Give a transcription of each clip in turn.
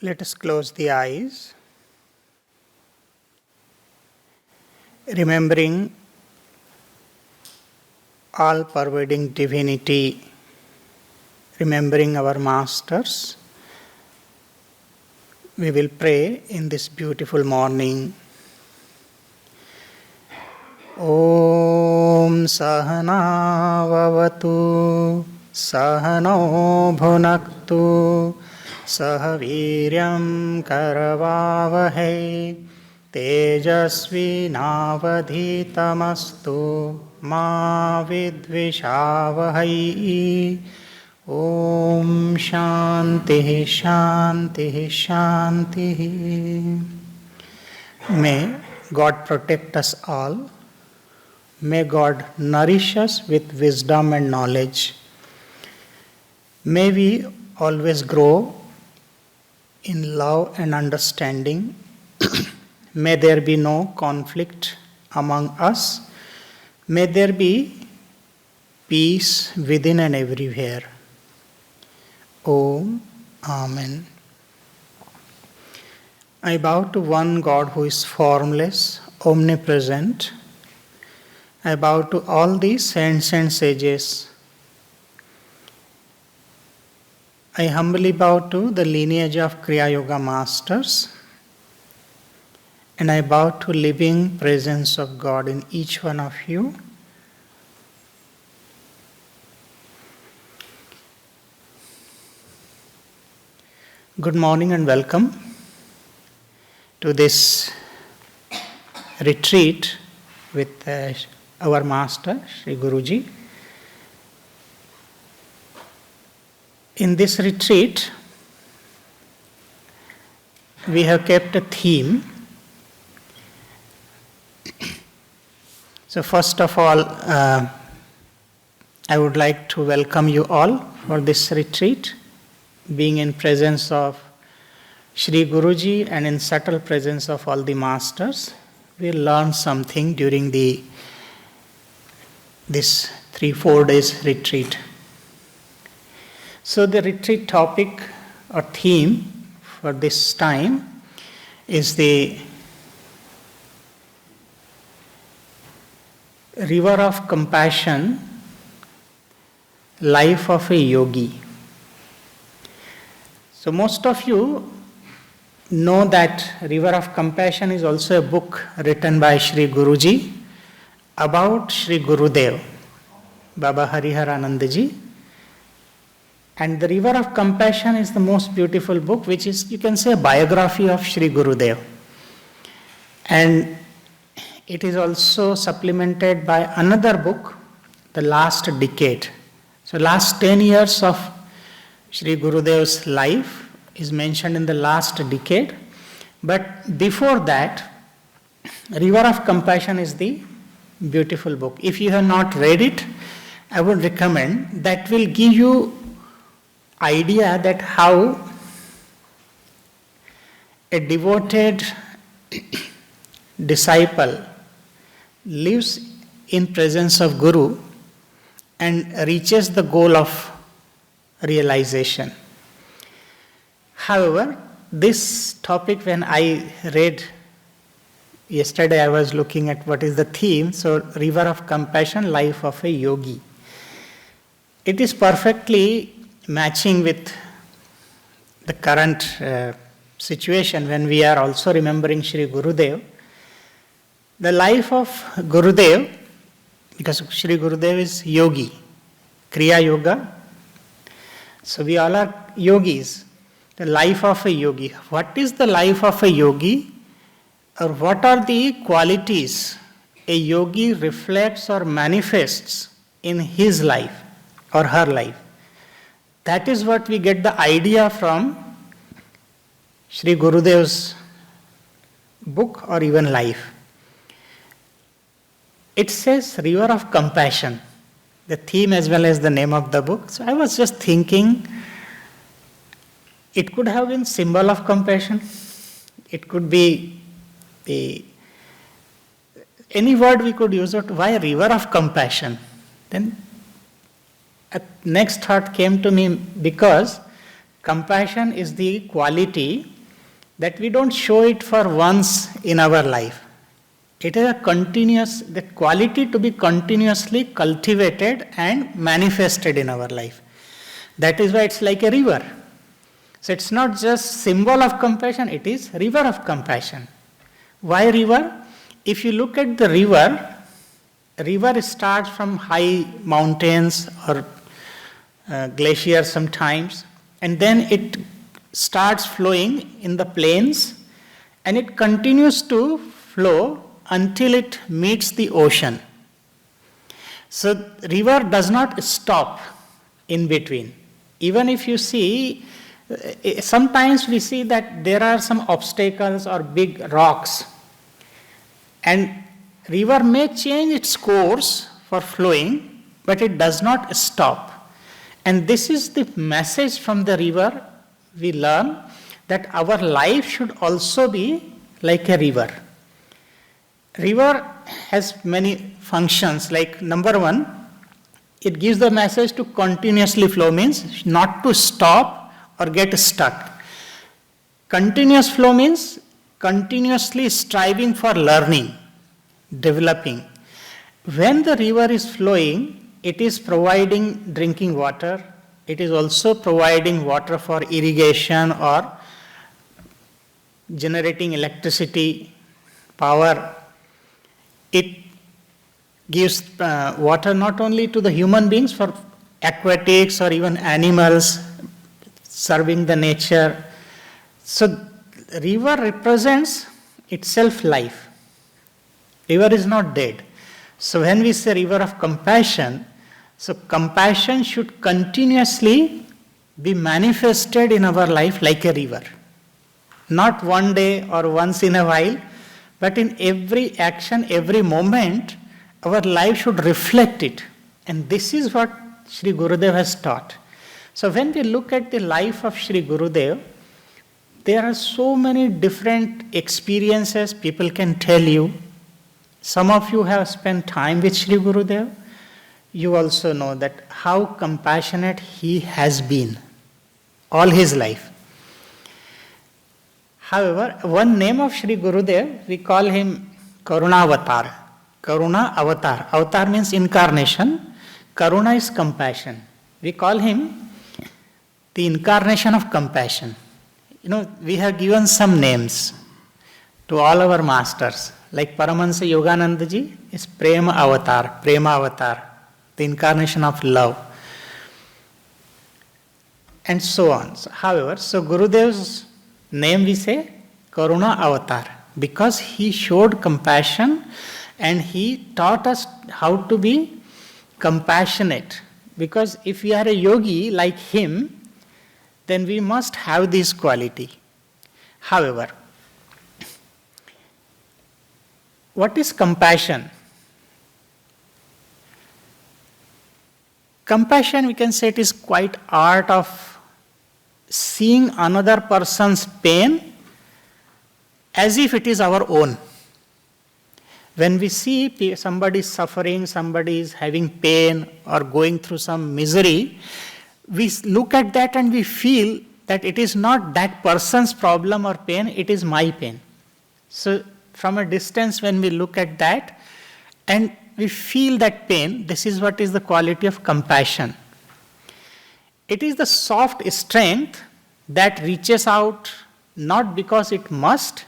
Let us close the eyes, remembering all-pervading divinity, remembering our masters. We will pray in this beautiful morning. Om Sahana Vavatu Sahano Bhunaktu Sahaviryam Karavavahe Tejasvi Navadhitamastu Ma Vidvishavahai. Om Shanti Shanti Shanti. May God protect us all. May God nourish us with wisdom and knowledge. May we always grow in love and understanding. May there be no conflict among us. May there be peace within and everywhere. Om. Amen. I bow to one God who is formless, omnipresent. I bow to all the saints and sages. I humbly bow to the lineage of Kriya Yoga masters. And I bow to living presence of God in each one of you. Good morning and welcome to this retreat with our master, Sri Guruji. In this retreat, we have kept a theme. So first of all, I would like to welcome you all for this retreat, being in presence of Sri Guruji and in subtle presence of all the masters. We'll learn something during this 3-4 days retreat. So the retreat topic or theme for this time is the river of compassion, life of a yogi. So most of you know that River of Compassion is also a book written by Sri Guruji about Sri Gurudev, Baba Hariharanandaji. And the River of Compassion is the most beautiful book, which is, you can say, a biography of Sri Gurudev. And it is also supplemented by another book, The Last Decade. So last 10 years of Sri Gurudev's life is mentioned in the last decade. But before that, River of Compassion is the beautiful book. If you have not read it, I would recommend. That will give you idea that how a devoted disciple lives in presence of Guru and reaches the goal of realization. However, this topic, when I read yesterday, I was looking at what is the theme. So, River of Compassion, life of a yogi. It is perfectly matching with the current situation when we are also remembering Sri Gurudev. The life of Gurudev, because Sri Gurudev is yogi, Kriya Yoga. So we all are yogis. The life of a yogi. What is the life of a yogi? Or what are the qualities a yogi reflects or manifests in his life or her life? That is what we get the idea from Sri Gurudev's book or even life. It says River of Compassion, the theme as well as the name of the book. So I was just thinking, it could have been symbol of compassion. It could be any word we could use it. Why River of Compassion? Then next thought came to me, because compassion is the quality that we don't show it for once in our life. It is a continuous, the quality to be continuously cultivated and manifested in our life. That is why it's like a river. So it's not just symbol of compassion, it is river of compassion. Why river? If you look at the river starts from high mountains or glaciers sometimes, and then it starts flowing in the plains, and it continues to flow until it meets the ocean. So river does not stop in between. Even if you see, sometimes we see that there are some obstacles or big rocks, and river may change its course for flowing, but it does not stop. And this is the message from the river we learn, that our life should also be like a river. River has many functions, like number one, it gives the message to continuously flow, means not to stop or get stuck. Continuous flow means continuously striving for learning, developing. When the river is flowing, it is providing drinking water, it is also providing water for irrigation or generating electricity, power. It gives water not only to the human beings, for aquatics or even animals, serving the nature. So river represents itself life. River is not dead. So when we say river of compassion, so compassion should continuously be manifested in our life like a river. Not one day or once in a while, but in every action, every moment, our life should reflect it. And this is what Sri Gurudev has taught. So when we look at the life of Sri Gurudev, there are so many different experiences people can tell you. Some of you have spent time with Sri Gurudev. You also know that how compassionate he has been all his life. However, one name of Sri Gurudev, we call him Karuna Avatar. Karuna Avatar. Avatar means incarnation. Karuna is compassion. We call him the incarnation of compassion. We have given some names to all our masters. Like Paramahansa Yogananda ji is Prema Avatar, the incarnation of love. And so on. However, so Gurudev's name we say Karuna Avatar, because he showed compassion and he taught us how to be compassionate. Because if we are a yogi like him, then we must have this quality. However, what is compassion? Compassion, we can say it is quite art of seeing another person's pain as if it is our own. When we see somebody suffering, somebody is having pain or going through some misery, we look at that and we feel that it is not that person's problem or pain, it is my pain. So from a distance when we look at that and we feel that pain, this is what is the quality of compassion. It is the soft strength that reaches out not because it must,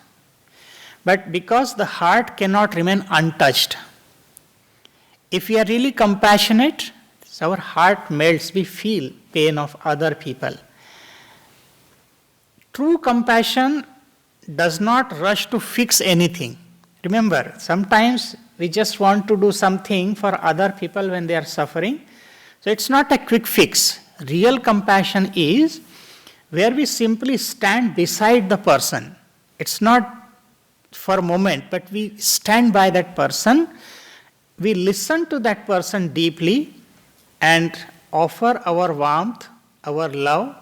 but because the heart cannot remain untouched. If we are really compassionate, our heart melts, we feel pain of other people. True compassion does not rush to fix anything. Remember, sometimes we just want to do something for other people when they are suffering. So it's not a quick fix. Real compassion is where we simply stand beside the person. It's not for a moment, but we stand by that person. We listen to that person deeply and offer our warmth, our love,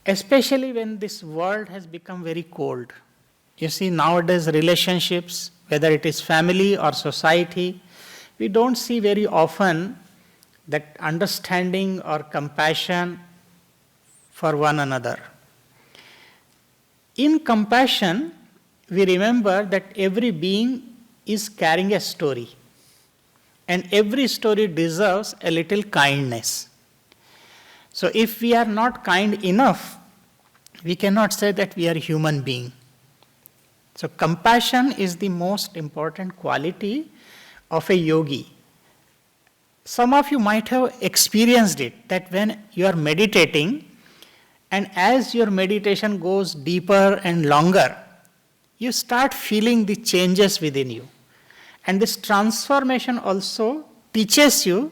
especially when this world has become very cold. You see, nowadays relationships, whether it is family or society, we don't see very often that understanding or compassion for one another. In compassion, we remember that every being is carrying a story, and every story deserves a little kindness. So if we are not kind enough, we cannot say that we are human being. So compassion is the most important quality of a yogi. Some of you might have experienced it, that when you are meditating, and as your meditation goes deeper and longer, you start feeling the changes within you. And this transformation also teaches you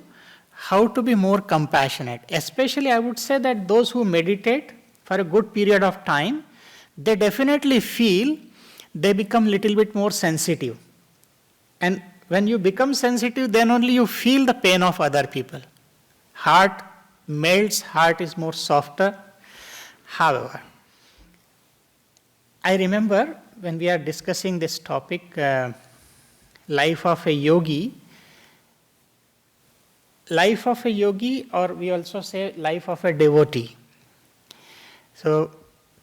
how to be more compassionate. Especially I would say that those who meditate for a good period of time, they definitely feel they become a little bit more sensitive. And when you become sensitive, then only you feel the pain of other people. Heart melts, heart is more softer. However, I remember when we are discussing this topic, life of a yogi, or we also say life of a devotee. So,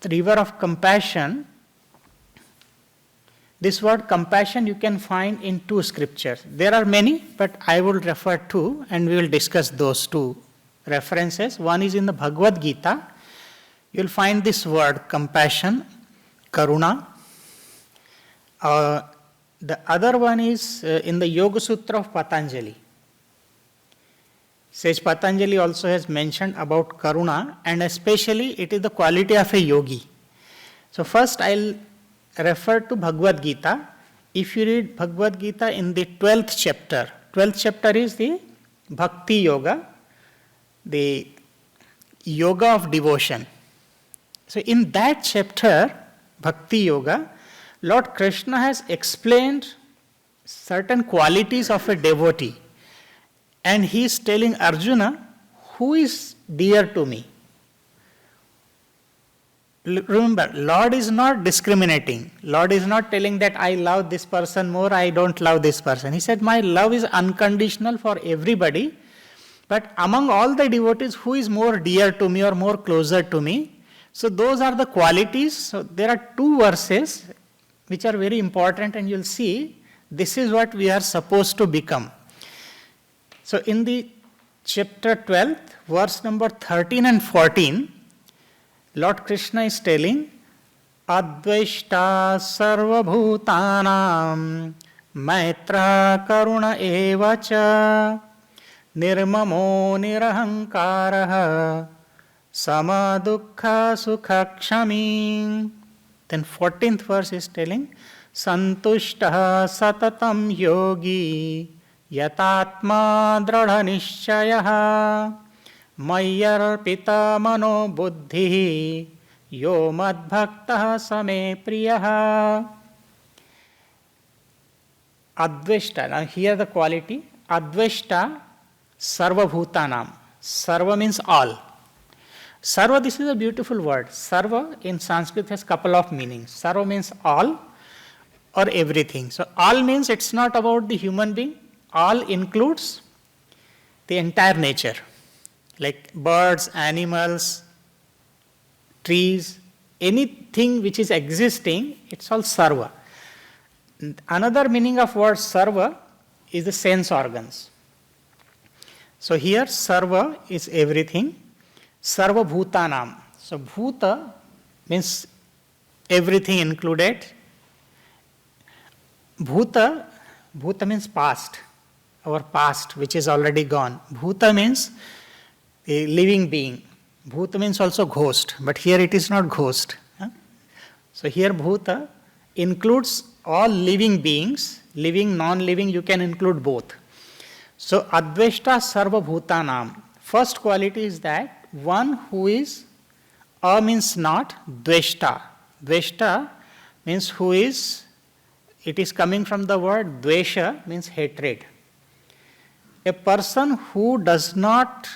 the river of compassion, this word compassion you can find in two scriptures. There are many, but I will refer to, and we will discuss those two references. One is in the Bhagavad Gita. You will find this word compassion, karuna. The other one is in the Yoga Sutra of Patanjali. Says Patanjali also has mentioned about karuna, and especially it is the quality of a yogi. So first I'll refer to Bhagavad Gita. If you read Bhagavad Gita in the 12th chapter is the Bhakti Yoga, the yoga of devotion. So in that chapter, Bhakti Yoga, Lord Krishna has explained certain qualities of a devotee. And he is telling Arjuna, who is dear to me? Remember, Lord is not discriminating. Lord is not telling that I love this person more, I don't love this person. He said, my love is unconditional for everybody. But among all the devotees, who is more dear to me or more closer to me? So those are the qualities. So there are two verses which are very important, and you'll see this is what we are supposed to become. So in the chapter 12, verse number 13 and 14, Lord Krishna is telling, Advaishta sarva bhutanam maitra karuna evacha nirmamo nirahankaraha sama dukkha sukha kshami. Then 14th verse is telling, Santushtaha satatam yogi yatatma dradha nishchayaha mayyarpita mano buddhi yo madbhaktaha same priyaha. Advaishta, now here the quality, Advaishta sarva bhutanam. Sarva means all. Sarva, this is a beautiful word. Sarva in Sanskrit has couple of meanings. Sarva means all or everything. So all means it's not about the human being. All includes the entire nature, like birds, animals, trees, anything which is existing, it's all sarva. Another meaning of word sarva is the sense organs. So here sarva is everything. Sarva bhutanam. So bhuta means everything included. Bhuta means past, our past which is already gone. Bhuta means a living being. Bhuta means also ghost, but here it is not ghost. So here bhuta includes all living beings, living, non-living, you can include both. So advaishta sarva bhutanam. First quality is that one who is, means not, dveshta. Dveshta means who is, it is coming from the word dvesha, means hatred. A person who does not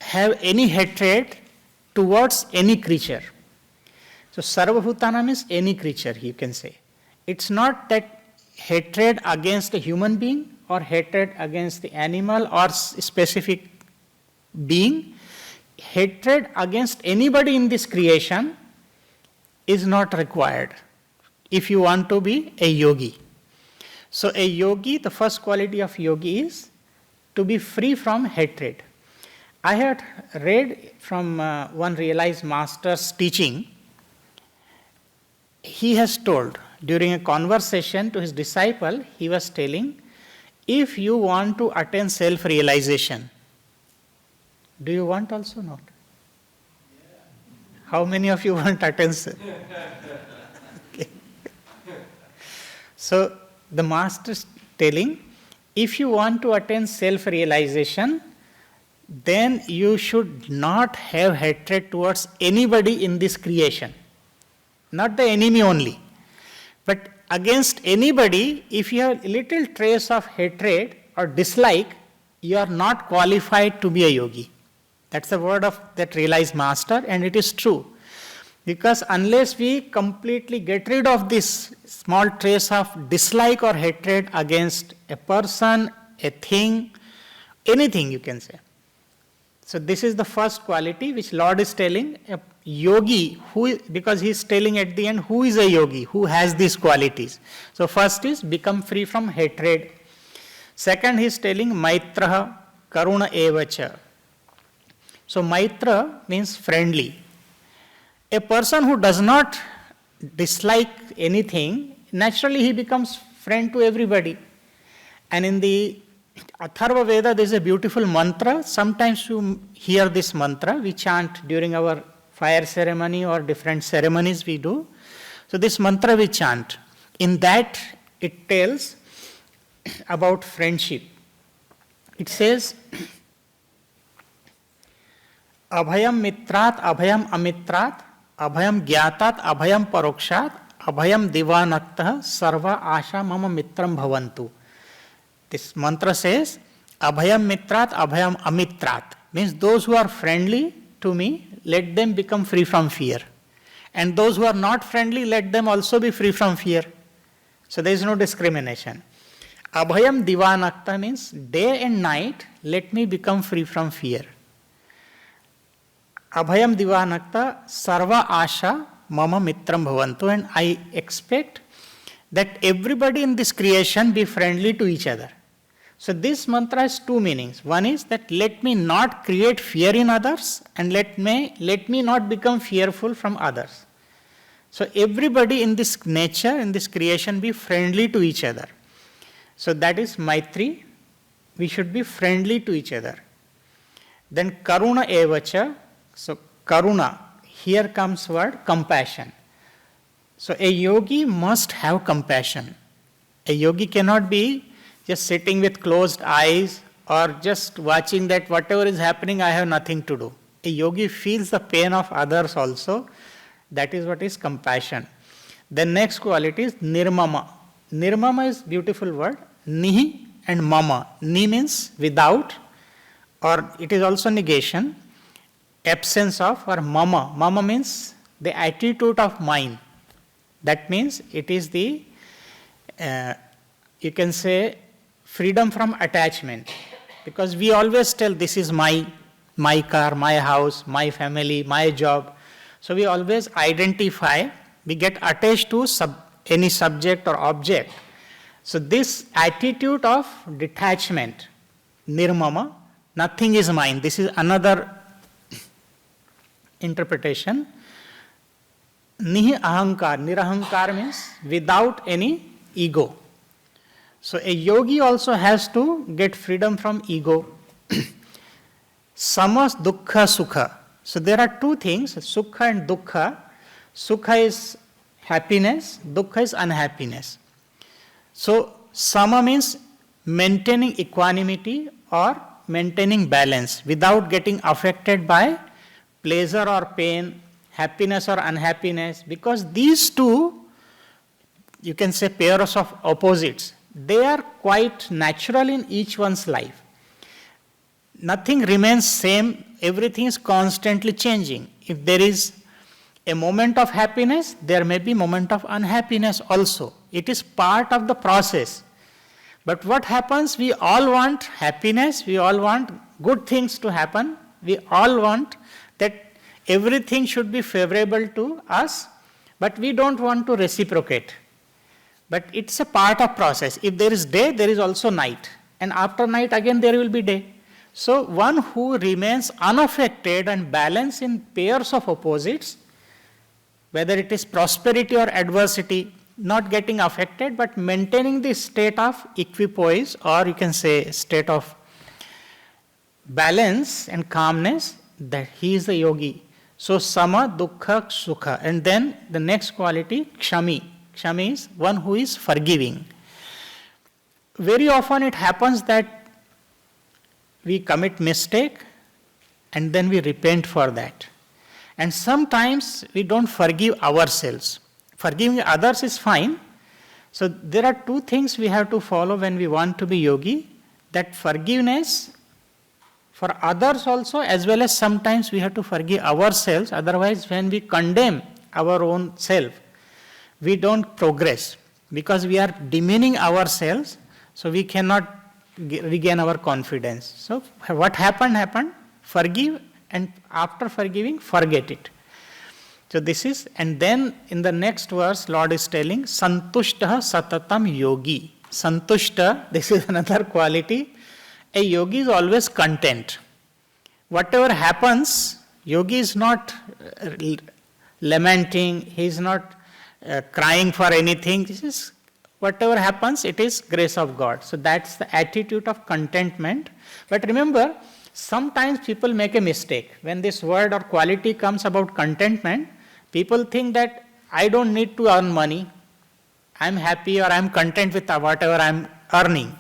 have any hatred towards any creature. So sarvabhutana means any creature, you can say. It's not that hatred against a human being or hatred against the animal or specific being. hatred against anybody in this creation is not required if you want to be a yogi. So a yogi, the first quality of yogi is to be free from hatred. I had read from one realized master's teaching. He has told during a conversation to his disciple, he was telling, if you want to attain self-realization, do you want also not? How many of you want to attain okay. So the master is telling, if you want to attain self-realization, then you should not have hatred towards anybody in this creation. Not the enemy only. But against anybody, if you have a little trace of hatred or dislike, you are not qualified to be a yogi. That's the word of that realized master, and it is true. Because unless we completely get rid of this small trace of dislike or hatred against a person, a thing, anything you can say. So this is the first quality which Lord is telling. A yogi, because he is telling at the end, who is a yogi, who has these qualities. So first is become free from hatred. Second, he is telling Maitraha Karuna Evacha. So Maitra means friendly. A person who does not dislike anything, naturally he becomes friend to everybody. And in the Atharva Veda, there is a beautiful mantra. Sometimes you hear this mantra, we chant during our fire ceremony or different ceremonies we do. So this mantra we chant. In that, it tells about friendship. It says, Abhayam mitrat, abhayam amitrat, abhayam gyatat, abhayam parokshat, abhayam divanakta, sarva asha mama mitram bhavantu. This mantra says, Abhayam mitrat, abhayam amitrat. Means those who are friendly to me, let them become free from fear. And those who are not friendly, let them also be free from fear. So there is no discrimination. Abhayam divanakta means day and night, let me become free from fear. Abhayam divanakta, sarva asha mama mitram bhavantu. And I expect that everybody in this creation be friendly to each other. So this mantra has two meanings. One is that let me not create fear in others, and let me not become fearful from others. So everybody in this nature, in this creation, be friendly to each other. So that is Maitri. We should be friendly to each other. Then Karuna Evacha. So Karuna, here comes word compassion. So a yogi must have compassion. A yogi cannot be just sitting with closed eyes or just watching that whatever is happening, I have nothing to do. A yogi feels the pain of others also. That is what is compassion. The next quality is nirmama. Nirmama is beautiful word. Nihi and mama. Ni means without, or it is also negation. Absence of, or mama. Mama means the attitude of mind. That means it is the, you can say, freedom from attachment. Because we always tell this is my car, my house, my family, my job. So we always identify, we get attached to any subject or object. So this attitude of detachment, nirmama, nothing is mine. This is another interpretation. Nihi ahankar, nirahankar means without any ego. So a yogi also has to get freedom from ego. Samas dukkha sukha. So there are two things, sukha and dukkha. Sukha is happiness, dukkha is unhappiness. So sama means maintaining equanimity or maintaining balance without getting affected by pleasure or pain, happiness or unhappiness, because these two, you can say pairs of opposites, they are quite natural in each one's life. Nothing remains same, everything is constantly changing. If there is a moment of happiness, there may be moment of unhappiness also. It is part of the process. But what happens, we all want happiness, we all want good things to happen, We all want that everything should be favorable to us, but we don't want to reciprocate. But it's a part of process. If there is day, there is also night. And after night, again there will be day. So one who remains unaffected and balanced in pairs of opposites, whether it is prosperity or adversity, not getting affected, but maintaining the state of equipoise, or you can say state of balance and calmness, that he is the yogi. So sama, dukkha, sukha. And then the next quality, kshami. Kshami is one who is forgiving. Very often it happens that we commit mistake and then we repent for that. And sometimes we don't forgive ourselves. Forgiving others is fine. So there are two things we have to follow when we want to be yogi. That forgiveness for others also, as well as sometimes we have to forgive ourselves. Otherwise, when we condemn our own self, we don't progress because we are demeaning ourselves, so we cannot regain our confidence. So what happened, forgive, and after forgiving, forget it. So this is, and then in the next verse, Lord is telling, Santushtah Satatam Yogi. Santushta, this is another quality. A yogi is always content. Whatever happens, yogi is not lamenting, he is not crying for anything. This is whatever happens, it is grace of God. So that's the attitude of contentment. But remember, sometimes people make a mistake. When this word or quality comes about contentment, people think that I don't need to earn money. I'm happy or I'm content with whatever I'm earning.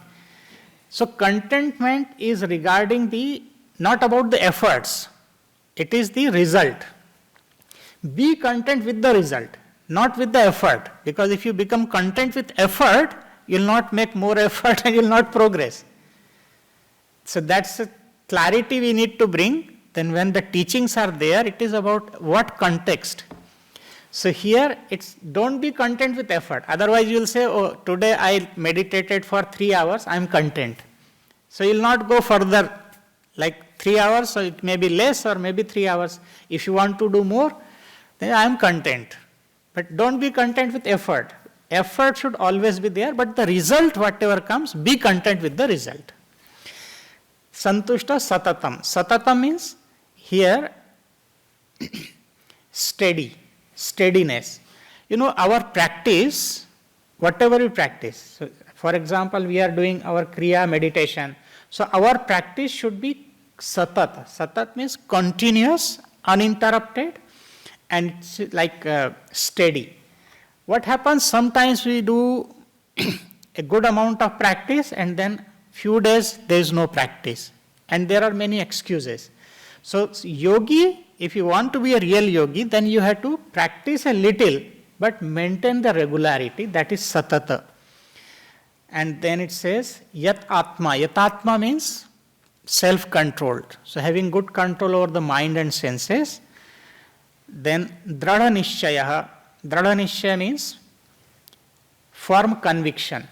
So contentment is regarding not about the efforts. It is the result. Be content with the result, not with the effort. Because if you become content with effort, you will not make more effort and you will not progress. So that's a clarity we need to bring. Then when the teachings are there, it is about what context. So here, it's don't be content with effort. Otherwise you will say, oh, today I meditated for 3 hours, I am content. So you will not go further, like 3 hours, so it may be less or maybe 3 hours. If you want to do more, then I am content. But don't be content with effort. Effort should always be there, but the result, whatever comes, be content with the result. Santushta Satatam. Satatam means here steadiness. You know, our practice, whatever we practice, so for example, we are doing our Kriya meditation. So our practice should be satat. Satat means continuous, uninterrupted, and it's like steady. What happens, sometimes we do a good amount of practice and then few days there is no practice. And there are many excuses. So yogi, if you want to be a real yogi, then you have to practice a little, but maintain the regularity, that is satata. And then it says, yat atma. Yat atma means self-controlled. So having good control over the mind and senses. Then dradha nishchaya. Dradha nishchaya means firm conviction.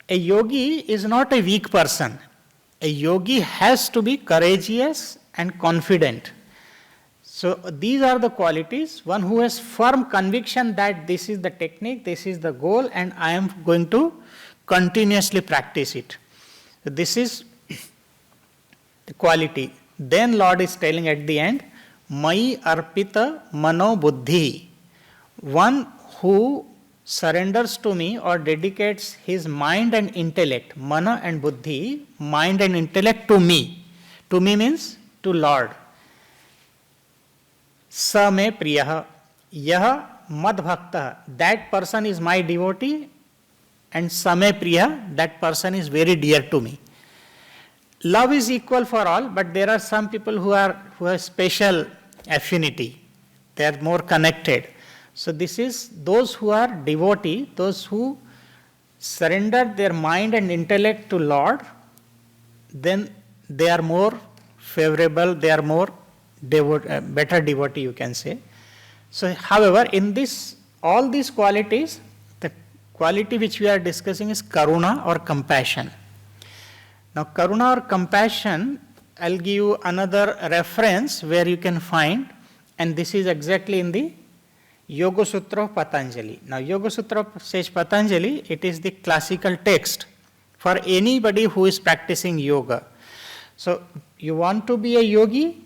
A yogi is not a weak person. A yogi has to be courageous and confident. So these are the qualities. One who has firm conviction that this is the technique, this is the goal, and I am going to continuously practice it. So this is the quality. Then Lord is telling at the end, Mai arpita mano buddhi. One who surrenders to me or dedicates his mind and intellect, mana and buddhi, mind and intellect to me. To me means to Lord. Sa me priyaha. Yah mad bhakta. That person is my devotee. And sa me priya, that person is very dear to me. Love is equal for all, but there are some people who have special affinity. They are more connected. So this is those who are devotee, those who surrender their mind and intellect to Lord, then they are more favorable, they are more better devotee, you can say. So however, in this, all these qualities, the quality which we are discussing is karuna or compassion. Now karuna or compassion, I'll give you another reference where you can find, and this is exactly in the Yoga Sutra of Patanjali. Now, Yoga Sutra says Patanjali, it is the classical text for anybody who is practicing yoga. So, you want to be a yogi,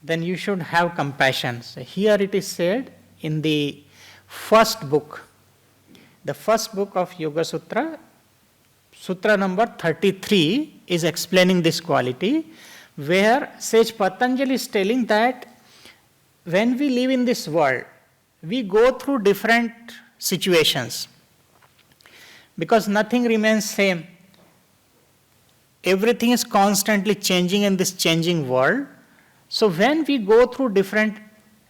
then you should have compassion. So, here it is said in the first book. The first book of Yoga Sutra, Sutra number 33, is explaining this quality, where Sage Patanjali is telling that when we live in this world, we go through different situations because nothing remains same. Everything is constantly changing in this changing world. So when we go through different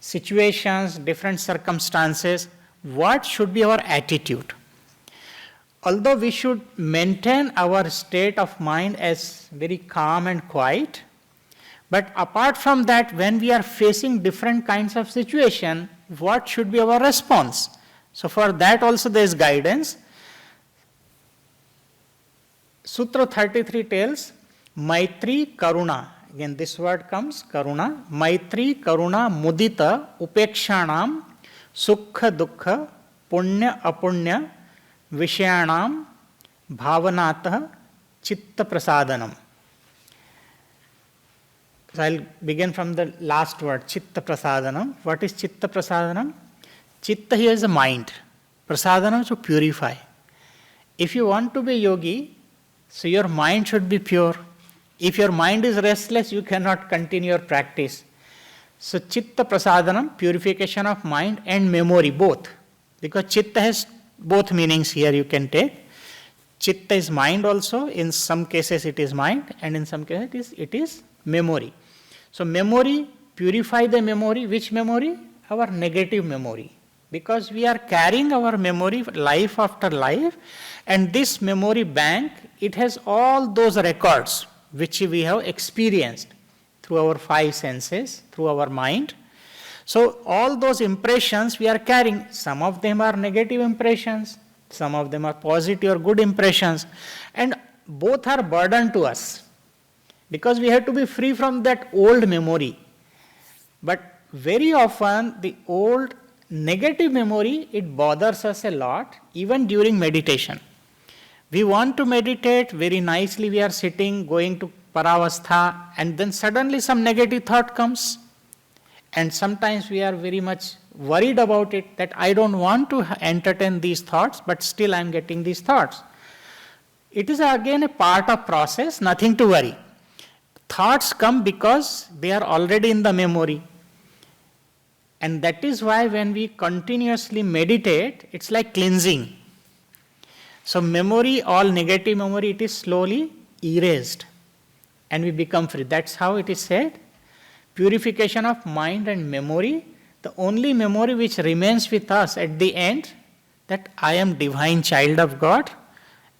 situations, different circumstances, what should be our attitude? Although we should maintain our state of mind as very calm and quiet, but apart from that, when we are facing different kinds of situation, what should be our response? So for that also there is guidance. Sutra 33 tells, Maitri Karuna. Again this word comes, Karuna. Maitri Karuna Mudita Upekshanam Sukha Dukkha Punya Apunya Vishayanam Bhavanatah Chitta Prasadanam. So I'll begin from the last word, Chitta Prasadanam. What is Chitta Prasadanam? Chitta here is the mind. Prasadanam to purify. If you want to be yogi, so your mind should be pure. If your mind is restless, you cannot continue your practice. So Chitta Prasadanam, purification of mind and memory, both. Because Chitta has both meanings here you can take. Chitta is mind also, in some cases it is mind, and in some cases it is memory. So memory, purify the memory. Which memory? Our negative memory. Because we are carrying our memory life after life, and this memory bank, it has all those records which we have experienced through our five senses, through our mind. So all those impressions we are carrying, some of them are negative impressions, some of them are positive or good impressions, and both are burden to us. Because we have to be free from that old memory. But very often the old negative memory, it bothers us a lot, even during meditation. We want to meditate very nicely, we are sitting, going to paravastha, and then suddenly some negative thought comes. And sometimes we are very much worried about it, that I don't want to entertain these thoughts, but still I am getting these thoughts. It is again a part of process, nothing to worry. Thoughts come because they are already in the memory. And that is why when we continuously meditate, it's like cleansing. So memory, all negative memory, it is slowly erased. And we become free. That's how it is said. Purification of mind and memory. The only memory which remains with us at the end, that I am divine child of God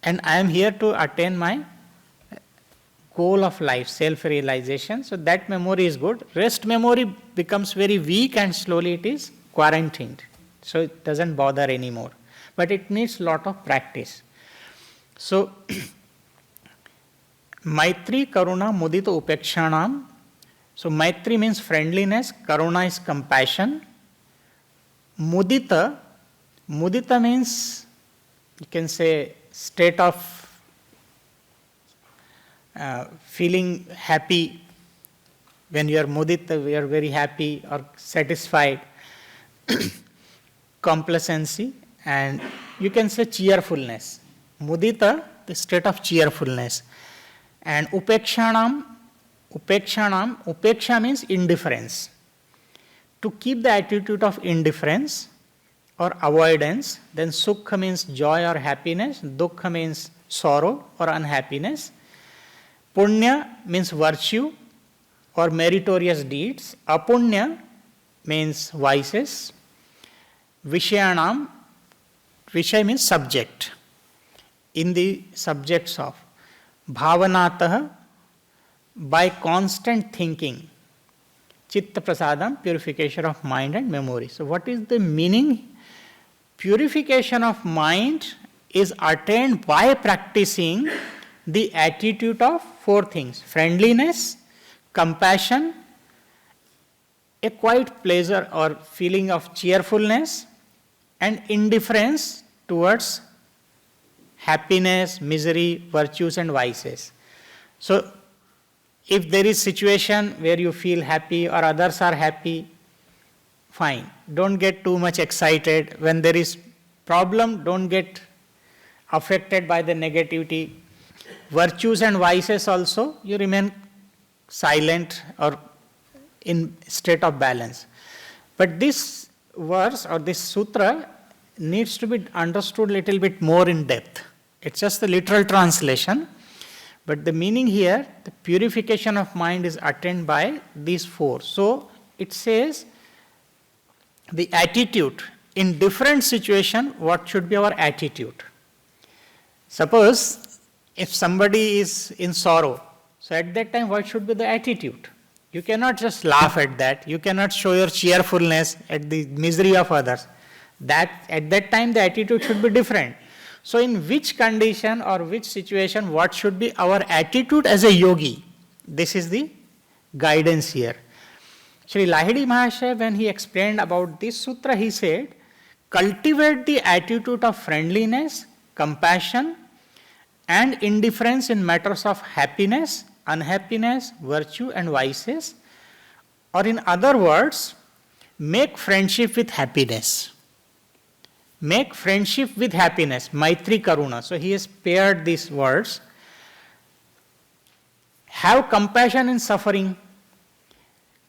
and I am here to attain my goal of life, self-realization. So that memory is good. Rest memory becomes very weak and slowly it is quarantined. So it doesn't bother anymore. But it needs lot of practice. So, Maitri, Karuna, Mudita, Upekshanam. So Maitri means friendliness, Karuna is compassion. Mudita means, you can say, state of feeling happy. When you are mudita, we are very happy or satisfied. Complacency, and you can say cheerfulness. Mudita, the state of cheerfulness. And upeksha means indifference. To keep the attitude of indifference or avoidance. Then sukha means joy or happiness, dukkha means sorrow or unhappiness. Punya means virtue or meritorious deeds. Apunya means vices. Vishayanam, Vishay means subject. In the subjects of. Bhavanatah, by constant thinking. Chitta prasadam, purification of mind and memory. So what is the meaning? Purification of mind is attained by practicing the attitude of four things: friendliness, compassion, a quiet pleasure or feeling of cheerfulness, and indifference towards happiness, misery, virtues and vices. So, if there is situation where you feel happy or others are happy, fine. Don't get too much excited. When there is problem, don't get affected by the negativity. Virtues and vices also, you remain silent or in state of balance. But this verse or this sutra needs to be understood a little bit more in depth. It's just the literal translation, but the meaning here, the purification of mind is attained by these four. So it says the attitude in different situation, what should be our attitude? Suppose if somebody is in sorrow, so at that time what should be the attitude? You cannot just laugh at that. You cannot show your cheerfulness at the misery of others. That at that time the attitude should be different. So in which condition or which situation what should be our attitude as a yogi? This is the guidance here. Sri Lahiri Mahashaya, when he explained about this sutra, he said, cultivate the attitude of friendliness, compassion and indifference in matters of happiness, unhappiness, virtue and vices, or in other words, make friendship with happiness. Make friendship with happiness, Maitri Karuna. So he has paired these words. Have compassion in suffering,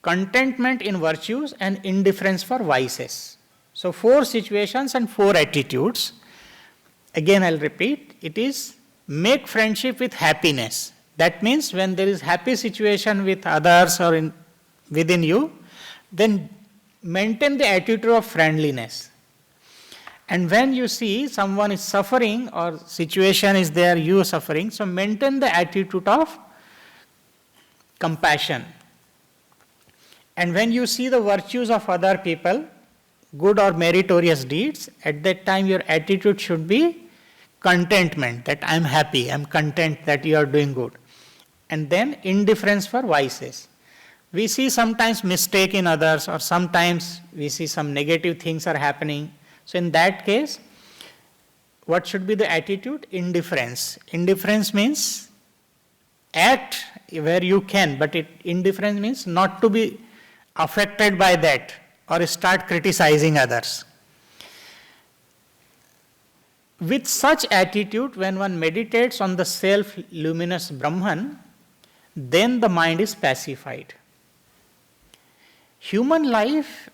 contentment in virtues and indifference for vices. So 4 situations and 4 attitudes. Again I'll repeat, it is make friendship with happiness. That means when there is happy situation with others or within you, then maintain the attitude of friendliness. And when you see someone is suffering or situation is there, you are suffering, so maintain the attitude of compassion. And when you see the virtues of other people, good or meritorious deeds, at that time your attitude should be contentment, that I am happy, I am content that you are doing good. And then indifference for vices. We see sometimes mistake in others or sometimes we see some negative things are happening. So in that case, what should be the attitude? Indifference. Indifference means act where you can, but indifference means not to be affected by that or start criticizing others. With such attitude, when one meditates on the self-luminous Brahman, then the mind is pacified. Human life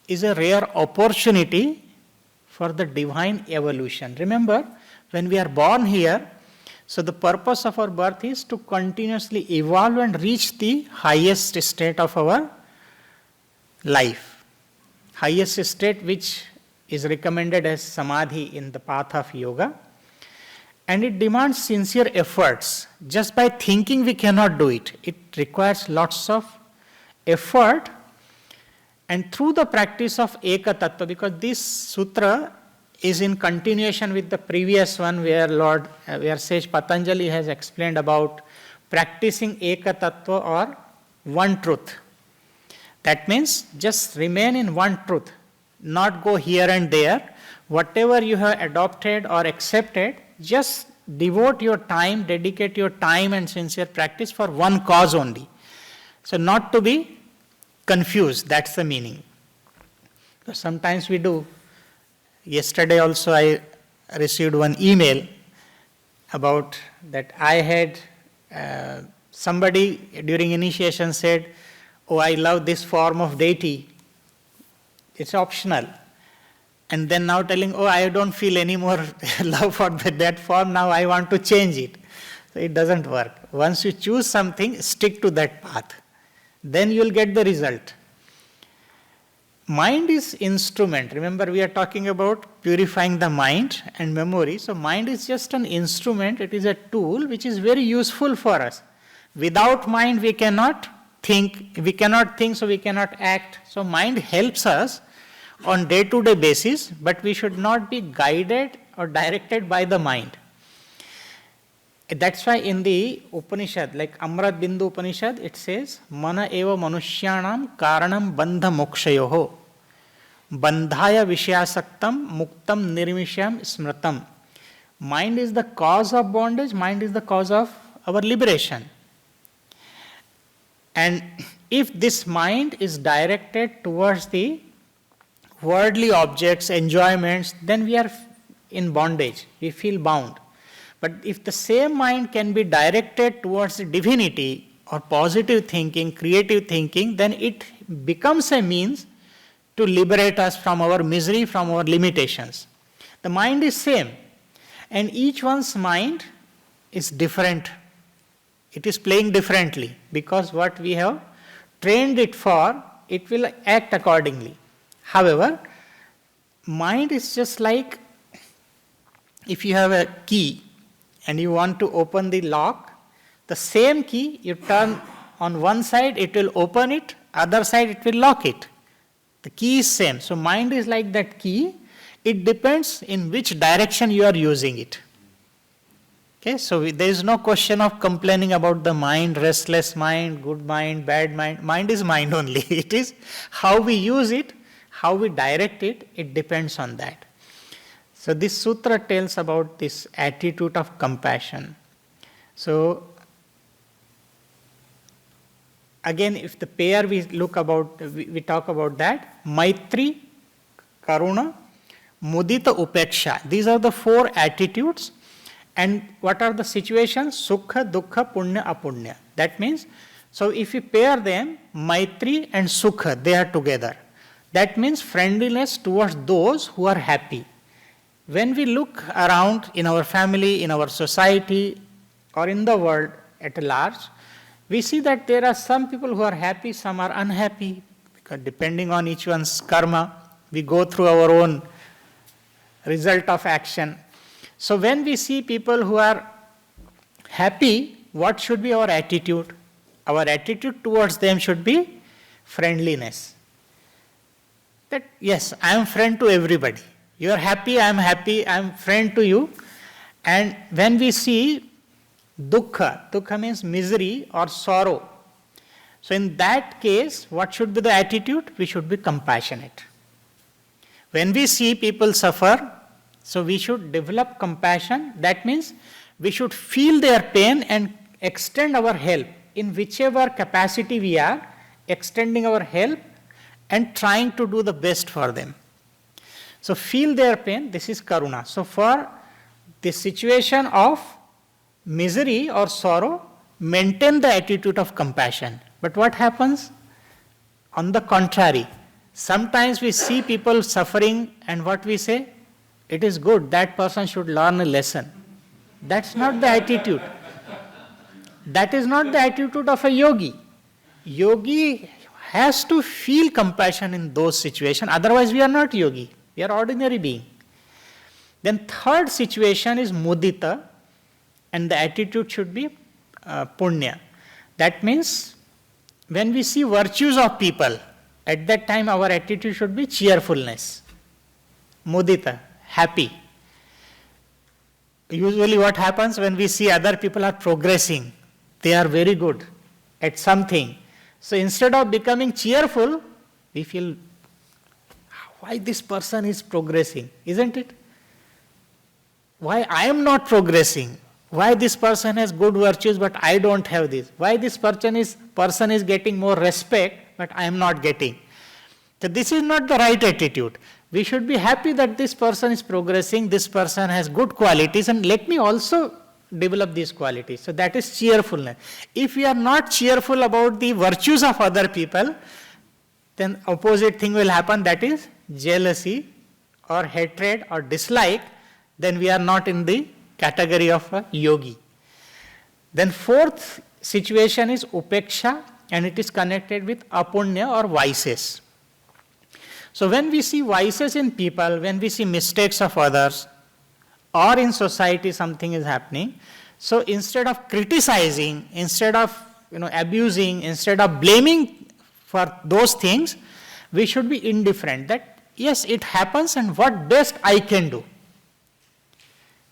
is a rare opportunity for the divine evolution. Remember, when we are born here, so the purpose of our birth is to continuously evolve and reach the highest state of our life. Highest state which is recommended as samadhi in the path of yoga. And it demands sincere efforts. Just by thinking we cannot do it. It requires lots of effort. And through the practice of Eka Tattva, because this sutra is in continuation with the previous one where Sage Patanjali has explained about practicing Eka Tattva or one truth. That means just remain in one truth, not go here and there. Whatever you have adopted or accepted, just devote your time, dedicate your time and sincere practice for one cause only. So not to be confused, that's the meaning. So sometimes we do. Yesterday also I received one email about that I had somebody during initiation said, oh, I love this form of deity. It's optional. And then now telling, oh, I don't feel any more love for that form, now I want to change it. So it doesn't work. Once you choose something, stick to that path. Then you will get the result. Mind is instrument. Remember, we are talking about purifying the mind and memory. So mind is just an instrument. It is a tool which is very useful for us. Without mind, we cannot think. We cannot think, so we cannot act. So mind helps us on day-to-day basis, but we should not be guided or directed by the mind. That's why in the Upanishad, like Amrat Bindu Upanishad, it says, Mana eva manushyanam karanam bandha mokshayoho. Bandhaya vishayasaktam muktam nirmishyam smritam. Mind is the cause of bondage, mind is the cause of our liberation. And if this mind is directed towards the worldly objects, enjoyments, then we are in bondage, we feel bound. But if the same mind can be directed towards the divinity or positive thinking, creative thinking, then it becomes a means to liberate us from our misery, from our limitations. The mind is same, and each one's mind is different. It is playing differently because what we have trained it for, it will act accordingly. However, mind is just like if you have a key and you want to open the lock, the same key you turn on one side, it will open it, other side it will lock it. The key is same. So mind is like that key. It depends in which direction you are using it. Okay, so there is no question of complaining about the mind, restless mind, good mind, bad mind. Mind is mind only. It is how we use it, how we direct it, it depends on that. So this sutra tells about this attitude of compassion. So again, if the pair we talk about that, Maitri, Karuna, Mudita, Upeksha. These are the four attitudes. And what are the situations? Sukha, Dukkha, Punya, Apunya. That means, so if you pair them, Maitri and Sukha, they are together. That means friendliness towards those who are happy. When we look around in our family, in our society, or in the world at large, we see that there are some people who are happy, some are unhappy, because depending on each one's karma, we go through our own result of action. So when we see people who are happy, what should be our attitude? Our attitude towards them should be friendliness. That yes, I am friend to everybody. You are happy, I am friend to you. And when we see dukkha means misery or sorrow. So in that case, what should be the attitude? We should be compassionate. When we see people suffer, so we should develop compassion. That means we should feel their pain and extend our help in whichever capacity we are, extending our help and trying to do the best for them. So feel their pain, this is karuna. So for the situation of misery or sorrow, maintain the attitude of compassion. But what happens? On the contrary, sometimes we see people suffering and what we say? It is good, that person should learn a lesson. That's not the attitude. That is not the attitude of a yogi. Yogi has to feel compassion in those situations, otherwise we are not yogi, we are ordinary being. Then third situation is mudita, and the attitude should be punya. That means when we see virtues of people, at that time our attitude should be cheerfulness. Mudita, happy. Usually what happens when we see other people are progressing, they are very good at something. So instead of becoming cheerful, we feel, why this person is progressing, isn't it? Why I am not progressing? Why this person has good virtues but I don't have this? Why this person is getting more respect but I am not getting? So this is not the right attitude. We should be happy that this person is progressing, this person has good qualities, and let me also develop these qualities. So that is cheerfulness. If we are not cheerful about the virtues of other people, then opposite thing will happen, that is jealousy or hatred or dislike. Then we are not in the category of a yogi. Then fourth situation is upeksha, and it is connected with apunya or vices. So when we see vices in people, when we see mistakes of others, or in society something is happening, so instead of criticizing, instead of abusing, instead of blaming for those things, we should be indifferent that yes, it happens and what best I can do.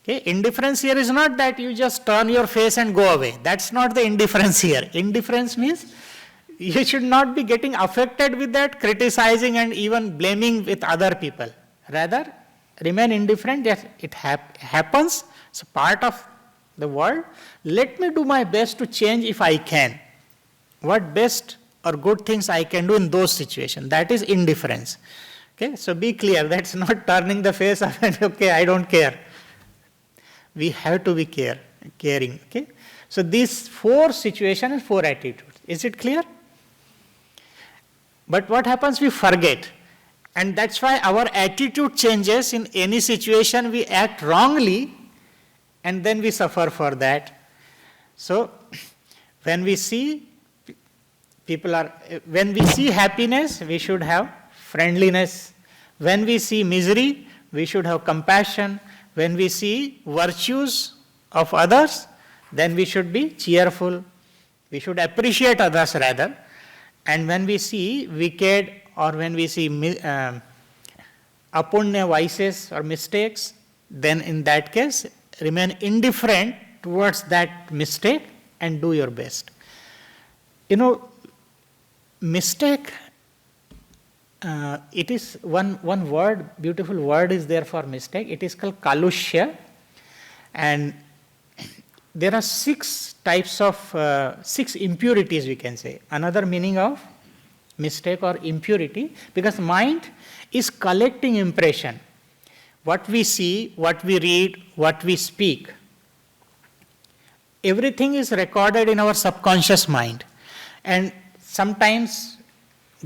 Okay? Indifference here is not that you just turn your face and go away. That's not the indifference here. Indifference means you should not be getting affected with that, criticizing and even blaming with other people. Rather, remain indifferent. Yes, it happens. It's a part of the world. Let me do my best to change if I can. What best or good things I can do in those situations. That is indifference. Okay, so be clear. That's not turning the face up and okay, I don't care. We have to be caring. Okay, so these 4 situations and 4 attitudes. Is it clear? But what happens? We forget. And that's why our attitude changes in any situation. We act wrongly and then we suffer for that. So, when we see happiness, we should have friendliness. When we see misery, we should have compassion. When we see virtues of others, then we should be cheerful. We should appreciate others rather. And when we see wicked or when we see apunya vices or mistakes, then in that case, remain indifferent towards that mistake and do your best. Mistake, it is one word, beautiful word is there for mistake. It is called kalushya. And there are 6 types of, 6 impurities we can say. Another meaning of mistake or impurity, because mind is collecting impression. What we see, what we read, what we speak, everything is recorded in our subconscious mind. And sometimes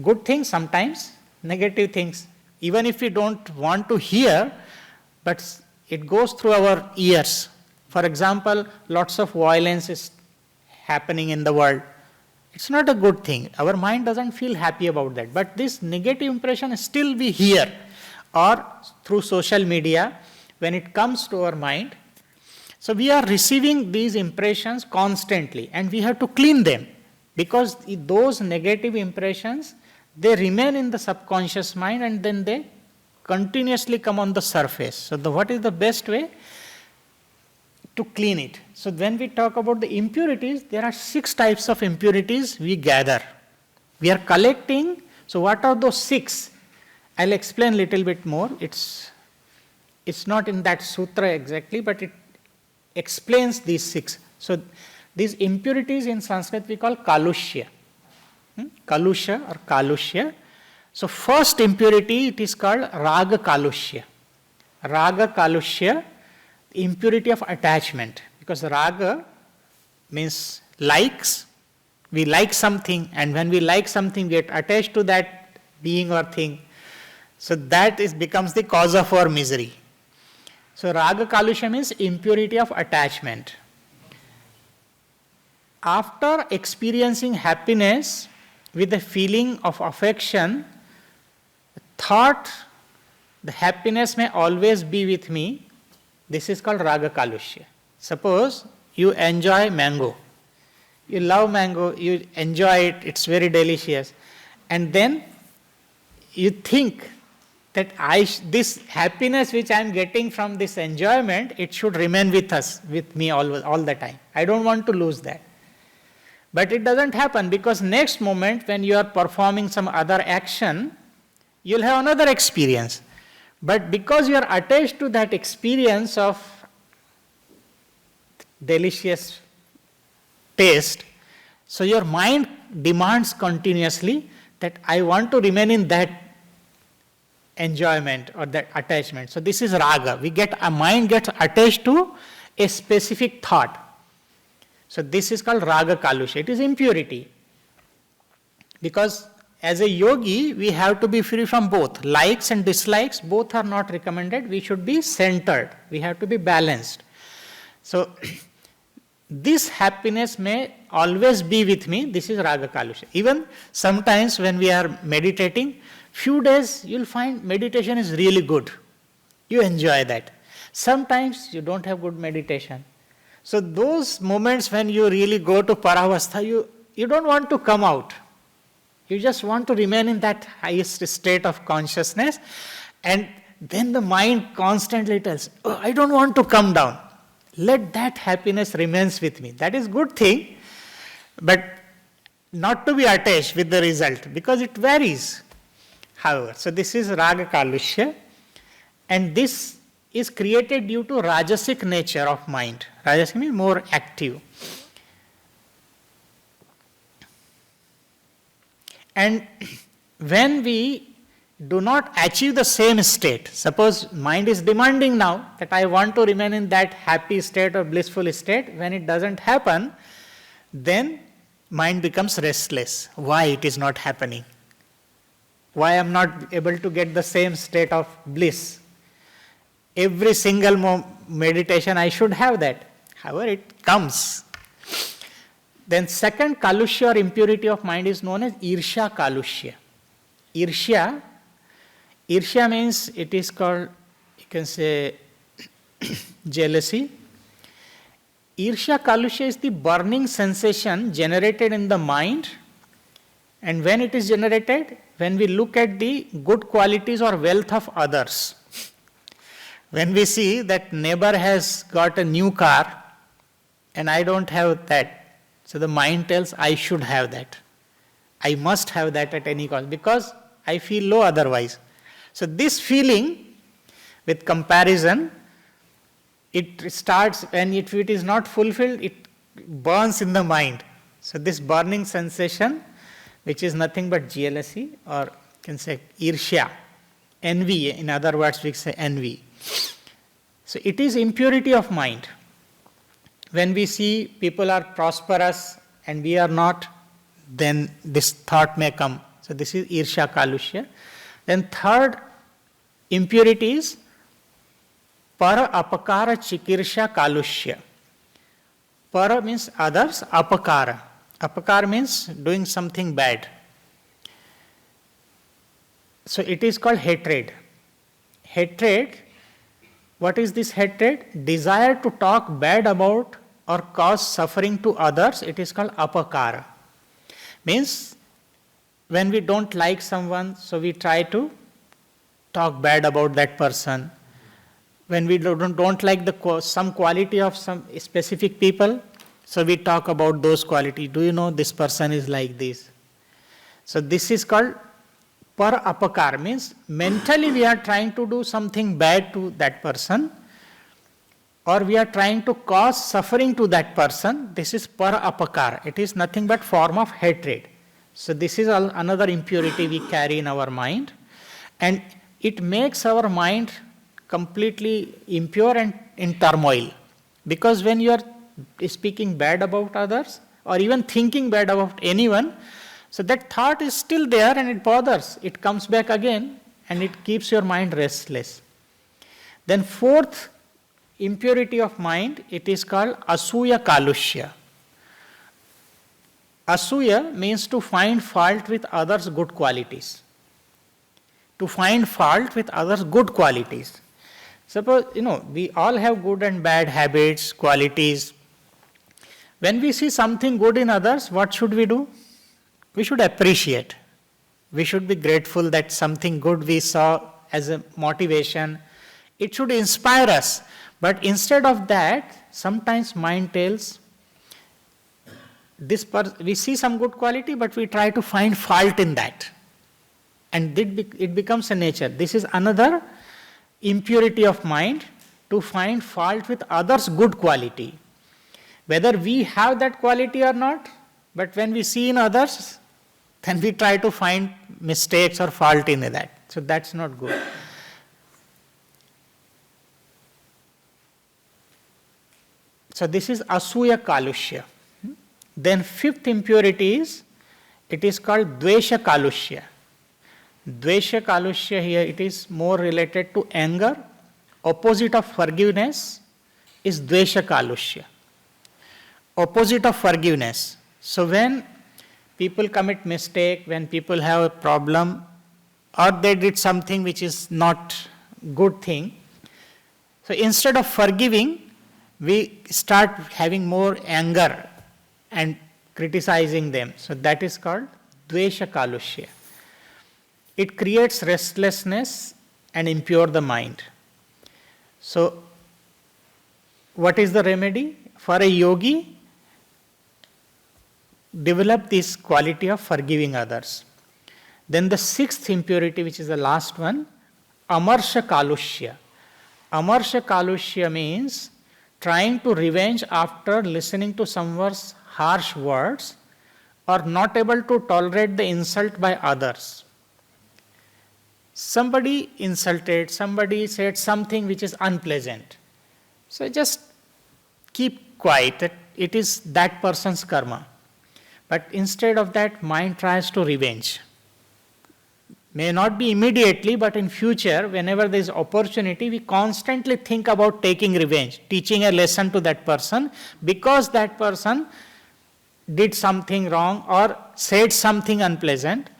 good things, sometimes negative things. Even if we don't want to hear, but it goes through our ears. For example, lots of violence is happening in the world. It's not a good thing. Our mind doesn't feel happy about that. But this negative impression still we hear, or through social media, when it comes to our mind. So we are receiving these impressions constantly and we have to clean them, because those negative impressions, they remain in the subconscious mind and then they continuously come on the surface. So what is the best way to clean it? So when we talk about the impurities, there are 6 types of impurities we gather. We are collecting. So what are those 6? I'll explain a little bit more. It's not in that sutra exactly, but it explains these 6. So these impurities in Sanskrit we call kalushya. Kalusha or kalushya. So first impurity, it is called raga kalushya. Raga kalushya, impurity of attachment. Because raga means likes. We like something, and when we like something, we get attached to that being or thing. So that becomes the cause of our misery. So raga kalusha means impurity of attachment. After experiencing happiness with a feeling of affection, thought the happiness may always be with me. This is called raga kalusha. Suppose you enjoy mango. You love mango, you enjoy it, it's very delicious. And then you think that this happiness which I am getting from this enjoyment, it should remain with me all the time. I don't want to lose that. But it doesn't happen, because next moment when you are performing some other action, you'll have another experience. But because you are attached to that experience of delicious taste, so your mind demands continuously that I want to remain in that enjoyment or that attachment. So this is raga. Our mind gets attached to a specific thought. So this is called raga kalusha. It is impurity. Because as a yogi, we have to be free from both. Likes and dislikes, both are not recommended. We should be centered. We have to be balanced. So this happiness may always be with me. This is raga kalusha. Even sometimes when we are meditating, few days you'll find meditation is really good. You enjoy that. Sometimes you don't have good meditation. So those moments when you really go to paravastha, you don't want to come out. You just want to remain in that highest state of consciousness. And then the mind constantly tells, oh, I don't want to come down. Let that happiness remains with me. That is good thing, but not to be attached with the result, because it varies. However, so this is Raga Kalushya, and this is created due to Rajasic nature of mind. Rajasic means more active. And when we do not achieve the same state, suppose mind is demanding now that I want to remain in that happy state or blissful state, when it doesn't happen, then mind becomes restless. Why it is not happening? Why I am not able to get the same state of bliss? Every single meditation I should have that. However, it comes. Then second kalushya or impurity of mind is known as irsha kalushya. Irsha means it is called, you can say, jealousy. Irsha kalushya is the burning sensation generated in the mind, and when it is generated, when we look at the good qualities or wealth of others. When we see that neighbor has got a new car and I don't have that, so the mind tells I should have that. I must have that at any cost because I feel low otherwise. So this feeling with comparison, it starts, and if it is not fulfilled, it burns in the mind. So this burning sensation, which is nothing but jealousy, or you can say irsha, envy, in other words we say envy. So it is impurity of mind. When we see people are prosperous and we are not, then this thought may come. So this is irsha kalushya. Then third impurity is para apakara chikirsha kalushya. Para means others, apakara. Apakara means doing something bad. So it is called hatred. Hatred, what is this hatred? Desire to talk bad about or cause suffering to others, it is called apakara. Means when we don't like someone, so we try to talk bad about that person. When we don't like some quality of some specific people, so we talk about those qualities. Do you know this person is like this? So this is called par apakar, means mentally we are trying to do something bad to that person, or we are trying to cause suffering to that person. This is par apakar. It is nothing but form of hatred. So this is another impurity we carry in our mind, and it makes our mind completely impure and in turmoil. Because when you are speaking bad about others or even thinking bad about anyone, so that thought is still there and it bothers. It comes back again and it keeps your mind restless. Then fourth impurity of mind, it is called asuya kalushya. Asuya means to find fault with others' good qualities. To find fault with others' good qualities. Suppose, we all have good and bad habits, qualities. When we see something good in others, what should we do? We should appreciate. We should be grateful that something good we saw as a motivation. It should inspire us. But instead of that, sometimes mind tells, we see some good quality, but we try to find fault in that. And it becomes a nature. This is another impurity of mind, to find fault with others' good quality. Whether we have that quality or not, but when we see in others, then we try to find mistakes or fault in that. So that's not good. So this is asuya kalushya. Then fifth impurity is, it is called dvesha kalushya. Dvesha kalushya here, it is more related to anger. Opposite of forgiveness is dvesha kalushya. Opposite of forgiveness. So when people commit mistake, when people have a problem, or they did something which is not good thing, so instead of forgiving, we start having more anger and criticizing them. So that is called dvesha kalushya. It creates restlessness and impure the mind. So, what is the remedy? For a yogi, develop this quality of forgiving others. Then the sixth impurity, which is the last one, amarsha kalushya. Amarsha kalushya means trying to revenge after listening to someone's harsh words or not able to tolerate the insult by others. Somebody insulted, somebody said something which is unpleasant. So just keep quiet, that it is that person's karma. But instead of that, mind tries to revenge. May not be immediately, but in future, whenever there is opportunity, we constantly think about taking revenge, teaching a lesson to that person, because that person did something wrong or said something unpleasant.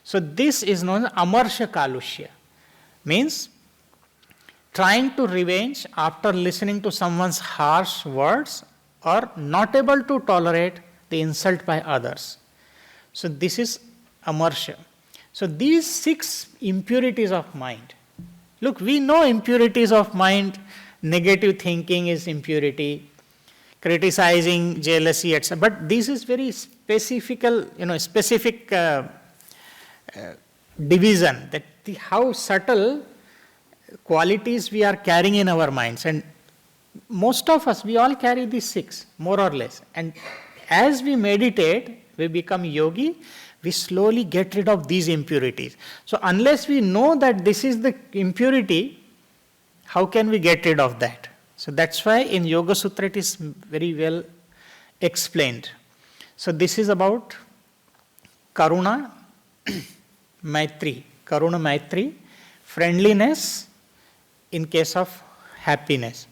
So this is known as amarsha kalushya, means trying to revenge after listening to someone's harsh words or not able to tolerate the insult by others. So this is amarsha. So these 6 impurities of mind. Look, we know impurities of mind. Negative thinking is impurity, criticizing, jealousy, etc. But this is very specific division, that how subtle qualities we are carrying in our minds. And most of us, we all carry these 6, more or less. And as we meditate, we become yogi, we slowly get rid of these impurities. So unless we know that this is the impurity, how can we get rid of that? So that's why in Yoga Sutra it is very well explained. So this is about Karuna, Maitri. Karuna, Maitri, friendliness in case of happiness.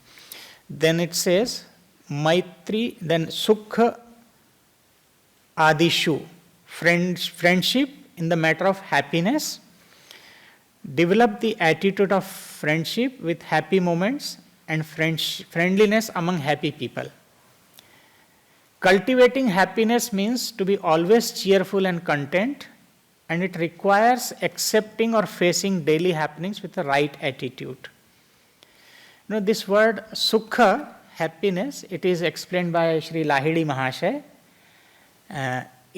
Then it says Maitri, then Sukha Adishu, friendship in the matter of happiness. Develop the attitude of friendship with happy moments and friendliness among happy people. Cultivating happiness means to be always cheerful and content, and it requires accepting or facing daily happenings with the right attitude. This word sukha, happiness, it is explained by Sri Lahidi Mahasaya,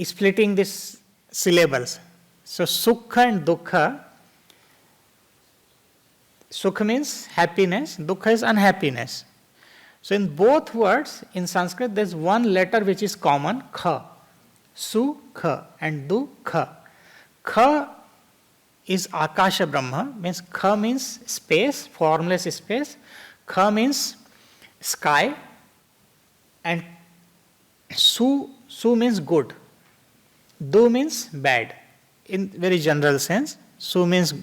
splitting these syllables. So sukha and dukkha. Sukha means happiness, dukkha is unhappiness. So in both words, in Sanskrit, there is one letter which is common, kha. Sukha and dukkha. Kha is Akasha Brahma, means kha means space, formless space. Kha means sky, and su means good. Du means bad. In very general sense, su means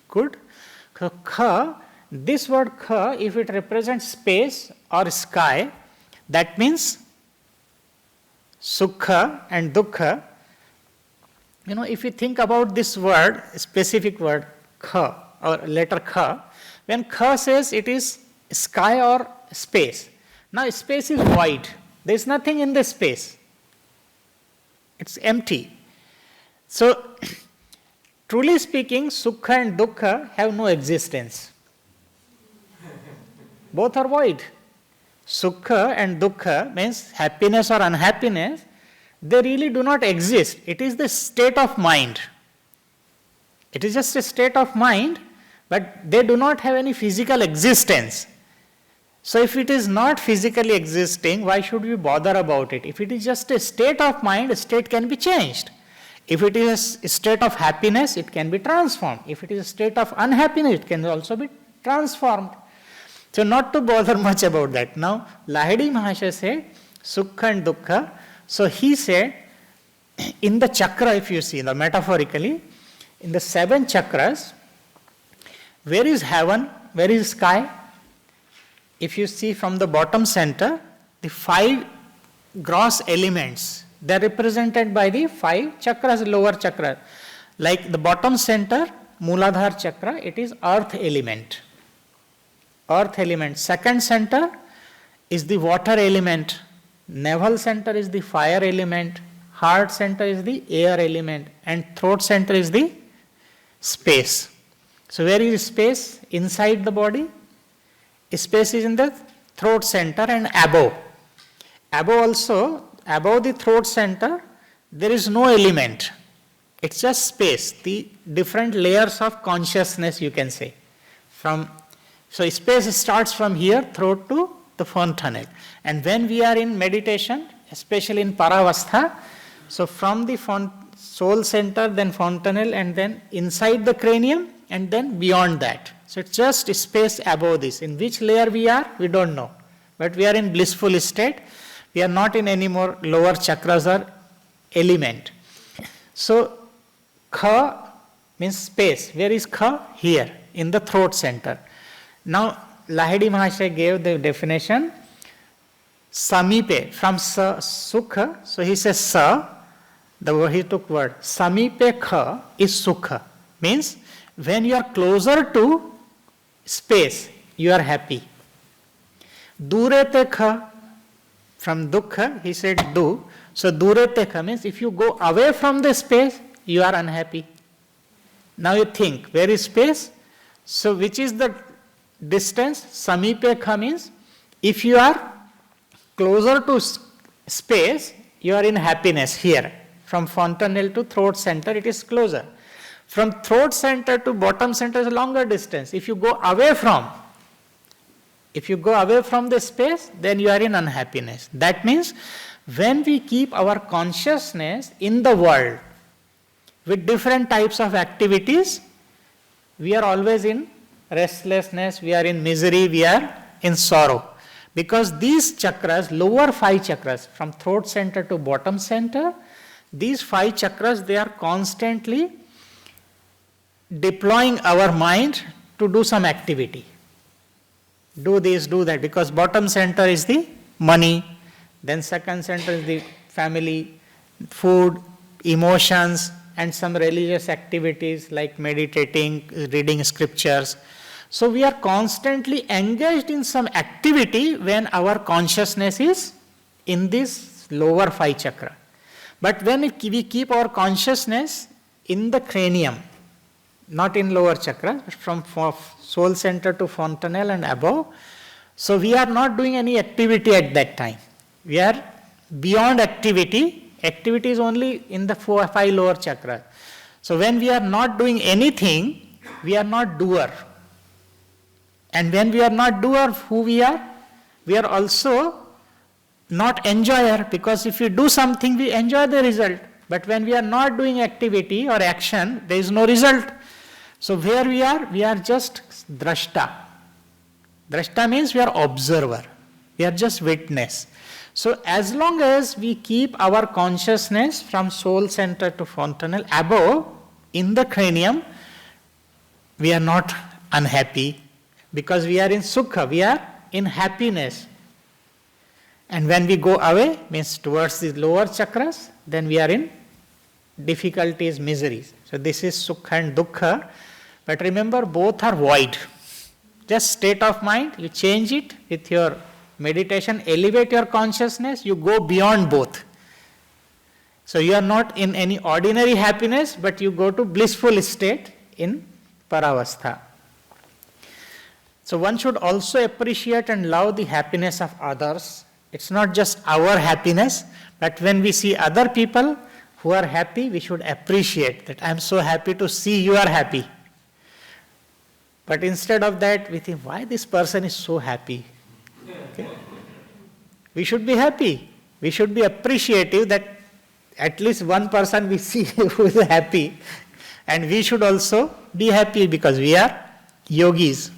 good. So kha, this word kha, if it represents space or sky, that means sukha and dukkha. If you think about this word, specific word kha or letter kha, when kha says it is sky or space. Now space is void. There is nothing in the space. It's empty. So, truly speaking, sukha and dukkha have no existence. Both are void. Sukha and dukkha means happiness or unhappiness, they really do not exist. It is the state of mind. It is just a state of mind, but they do not have any physical existence. So if it is not physically existing, why should we bother about it? If it is just a state of mind, a state can be changed. If it is a state of happiness, it can be transformed. If it is a state of unhappiness, it can also be transformed. So not to bother much about that. Now, Lahidi Mahasaya said, Sukha and Dukkha. So he said, in the chakra, if you see, metaphorically, in the 7 chakras, where is heaven, where is sky? If you see from the bottom center, the 5 gross elements, they are represented by the 5 chakras, lower chakra. Like the bottom center, Mooladhara chakra, it is earth element. Earth element. Second center is the water element. Navel center is the fire element. Heart center is the air element. And throat center is the space. So where is space? Inside the body. Space is in the throat center and above. Above the throat center, there is no element. It's just space, the different layers of consciousness, you can say. So space starts from here, throat to the fontanel. And when we are in meditation, especially in Paravastha, so from the soul center, then fontanel, and then inside the cranium, and then beyond that. So it's just space above this. In which layer we are, we don't know. But we are in blissful state. We are not in any more lower chakras or element. So Kha means space. Where is Kha? Here, in the throat center. Now, Lahidi Mahasaya gave the definition, Samipe, from Sukha, so he says Sa, he took word, Samipe Kha is Sukha. Means, when you are closer to space, you are happy. Durete Kha, from Dukkha, he said Du. So Durete Kha means, if you go away from the space, you are unhappy. Now you think, where is space? So which is the distance? Samipe Kha means, if you are closer to space, you are in happiness here. From fontanel to throat center, it is closer. From throat center to bottom center is a longer distance. If you go away from the space, then you are in unhappiness. That means, when we keep our consciousness in the world with different types of activities, we are always in restlessness, we are in misery, we are in sorrow. Because these chakras, lower 5 chakras, from throat center to bottom center, these 5 chakras, they are constantly deploying our mind to do some activity. Do this, do that, because bottom center is the money, then second center is the family, food, emotions, and some religious activities like meditating, reading scriptures. So we are constantly engaged in some activity when our consciousness is in this lower 5 chakra. But when we keep our consciousness in the cranium, not in lower chakra, but from soul center to fontanel and above, so we are not doing any activity at that time. We are beyond activity. Activity is only in the 5 lower chakras. So when we are not doing anything, we are not doer. And when we are not doer, who we are? We are also not enjoyer, because if we do something, we enjoy the result. But when we are not doing activity or action, there is no result. So where we are just drashta. Drashta means we are observer. We are just witness. So as long as we keep our consciousness from soul center to fontanel above in the cranium, we are not unhappy, because we are in sukha, we are in happiness. And when we go away, means towards the lower chakras, then we are in difficulties, miseries. So this is sukha and dukkha. But remember, both are void. Just state of mind, you change it with your meditation, elevate your consciousness, you go beyond both. So you are not in any ordinary happiness, but you go to blissful state in Paravastha. So one should also appreciate and love the happiness of others. It's not just our happiness, but when we see other people who are happy, we should appreciate that I am so happy to see you are happy. But instead of that, we think, why this person is so happy? Okay? We should be happy. We should be appreciative that at least one person we see who is happy, and we should also be happy because we are yogis.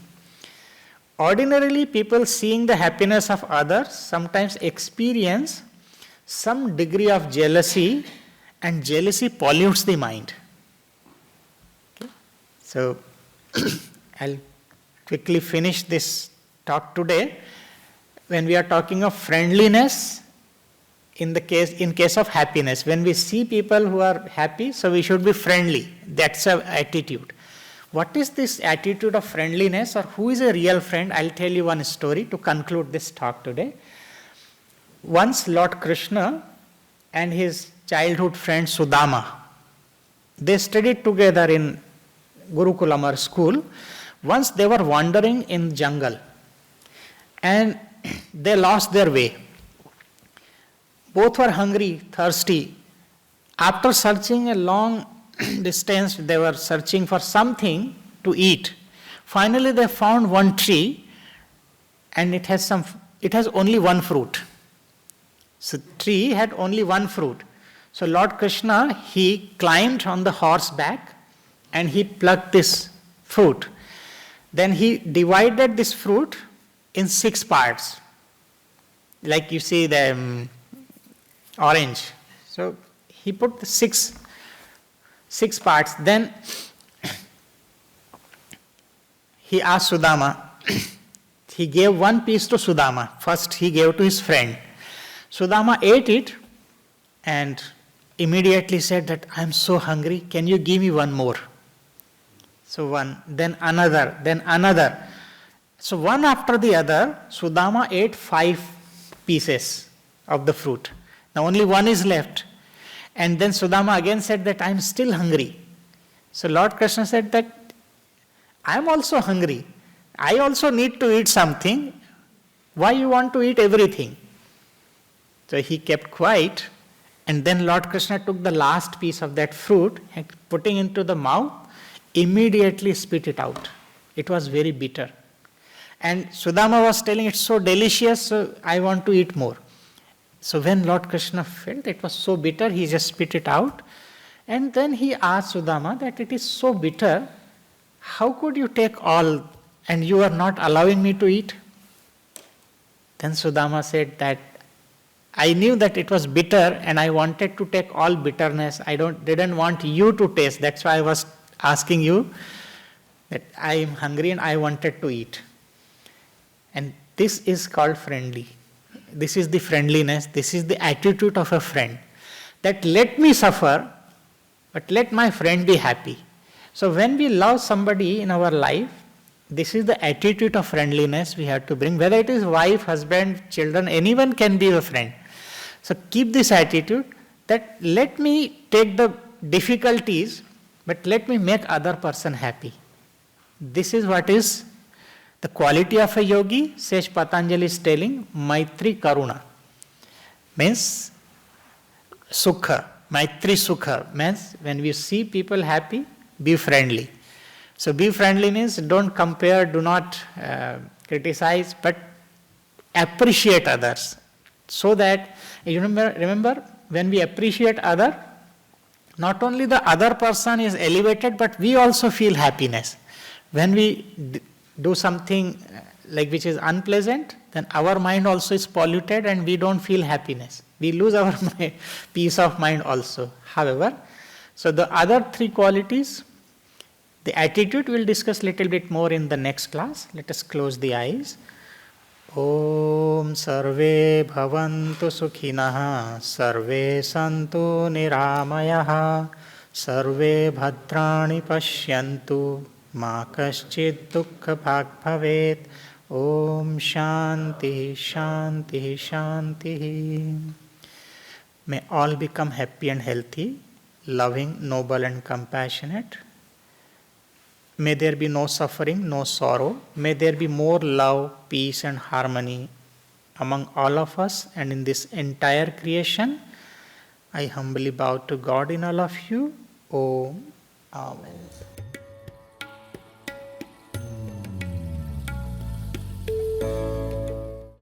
Ordinarily, people seeing the happiness of others sometimes experience some degree of jealousy, and jealousy pollutes the mind. Okay? So, I'll quickly finish this talk today. When we are talking of friendliness, in case of happiness, when we see people who are happy, so we should be friendly. That's our attitude. What is this attitude of friendliness, or who is a real friend? I'll tell you one story to conclude this talk today. Once Lord Krishna and his childhood friend Sudama, they studied together in Gurukulam or school. Once they were wandering in jungle and they lost their way. Both were hungry, thirsty. After searching a long distance, they were searching for something to eat. Finally, they found one tree, and it has only one fruit. So, tree had only one fruit. So, Lord Krishna, he climbed on the horse back, and he plucked this fruit. Then he divided this fruit in 6 parts, like you see the orange. So he put the six parts. Then he asked Sudama, he gave one piece to Sudama. First he gave to his friend. Sudama ate it and immediately said that, I am so hungry, can you give me one more? So one, then another, then another. So one after the other, Sudama ate 5 pieces of the fruit. Now only one is left. And then Sudama again said that I am still hungry. So Lord Krishna said that I am also hungry. I also need to eat something. Why you want to eat everything? So he kept quiet, and then Lord Krishna took the last piece of that fruit and putting into the mouth, immediately spit it out. It was very bitter. And Sudama was telling, it's so delicious, so I want to eat more. So when Lord Krishna felt it was so bitter, he just spit it out. And then he asked Sudama that it is so bitter, how could you take all and you are not allowing me to eat? Then Sudama said that I knew that it was bitter and I wanted to take all bitterness. I didn't want you to taste. That's why I was asking you that I am hungry and I wanted to eat. And this is called friendly. This is the friendliness. This is the attitude of a friend. That let me suffer, but let my friend be happy. So when we love somebody in our life, this is the attitude of friendliness we have to bring. Whether it is wife, husband, children, anyone can be a friend. So keep this attitude that let me take the difficulties, but let me make other person happy. This is what is the quality of a yogi, says Patanjali is telling, Maitri Karuna. Means Sukha. Maitri Sukha means when we see people happy, be friendly. So be friendly means don't compare, do not criticize, but appreciate others. So that, you remember when we appreciate other, not only the other person is elevated, but we also feel happiness. When we do something like which is unpleasant, then our mind also is polluted and we don't feel happiness. We lose our peace of mind also. However, so the other 3 qualities, the attitude we'll discuss little bit more in the next class. Let us close the eyes. Om Sarve Bhavantu Sukhinah Sarve Santu Niramayah Sarve Bhadrani Pashyantu Ma Kaschid Dukkha Bhag Bhavet. Om Shanti Shanti Shanti. May all become happy and healthy, loving, noble and compassionate. May there be no suffering, no sorrow. May there be more love, peace and harmony among all of us and in this entire creation. I humbly bow to God in all of you. Om. Amen.